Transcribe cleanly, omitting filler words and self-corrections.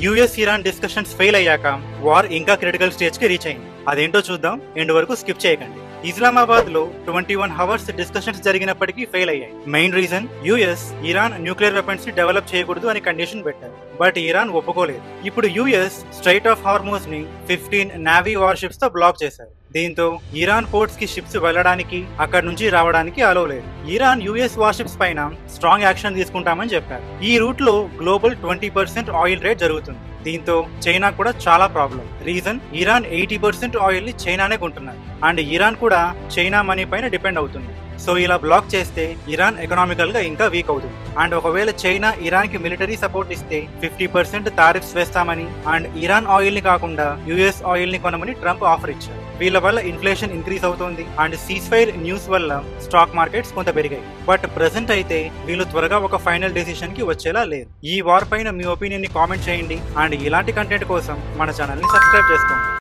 US Iran discussions fail అయ్యాక war ఇంకా critical stage కి రీచ్ అయింది. అదేంటో చూద్దాం, ఎండ్ వరకు స్కిప్ చేయకండి. ఇస్లామాబాద్ లో 21 అవర్స్ డిస్కషన్స్ జరిగినప్పటికీ ఫెయిల్ అయ్యాయి. Main reason US Iran nuclear weapons ని డెవలప్ చేయకూడదు అని కండిషన్ పెట్టారు. బట్ ఇరాన్ ఒప్పుకోలేదు. ఇప్పుడు యుఎస్ స్ట్రైట్ ఆఫ్ హార్మోజ్ ని 15 నేవీ వార్ షిప్స్ తో బ్లాక్ చేశారు. దీంతో ఇరాన్ పోర్ట్స్ కి షిప్స్ వెళ్లడానికి అక్కడ నుంచి రావడానికి అలో లేదు. ఇరాన్ యుఎస్ వార్ షిప్స్ పైన స్ట్రాంగ్ యాక్షన్ తీసుకుంటామని చెప్పారు. ఈ రూట్ లో గ్లోబల్ 20% ఆయిల్ రేట్ జరుగుతుంది. దీంతో చైనా కూడా చాలా ప్రాబ్లం. రీజన్ ఇరాన్ 80% ఆయిల్ ని చైనానే కొంటున్నారు అండ్ ఇరాన్ కూడా చైనా మనీ పైన డిపెండ్ అవుతుంది. సో ఇలా బ్లాక్ చేస్తే ఇరాన్ ఎకనామికల్ గా ఇంకా వీక్ అవుతుంది. అండ్ ఒకవేళ చైనా ఇరాన్ కి మిలిటరీ సపోర్ట్ ఇస్తే 50% టారిఫ్స్ వేస్తామని అండ్ ఇరాన్ ఆయిల్ ని కాకుండా యుఎస్ ఆయిల్ ని కొనమని ట్రంప్ ఆఫర్ ఇచ్చారు. వీళ్ళ వల్ల ఇన్ఫ్లేషన్ ఇంక్రీజ్ అవుతుంది అండ్ సీజ్ ఫైర్ న్యూస్ వల్ల స్టాక్ మార్కెట్స్ కొంత పెరిగాయి. బట్ ప్రెసెంట్ అయితే వీళ్ళు త్వరగా ఒక ఫైనల్ డెసిషన్ కి వచ్చేలా లేరు. ఈ వార్ పైన మీ ఒపీనియన్ ని కామెంట్ చేయండి అండ్ ఇలాంటి కంటెంట్ కోసం మన ఛానల్ ని సబ్స్క్రైబ్ చేసుకోండి.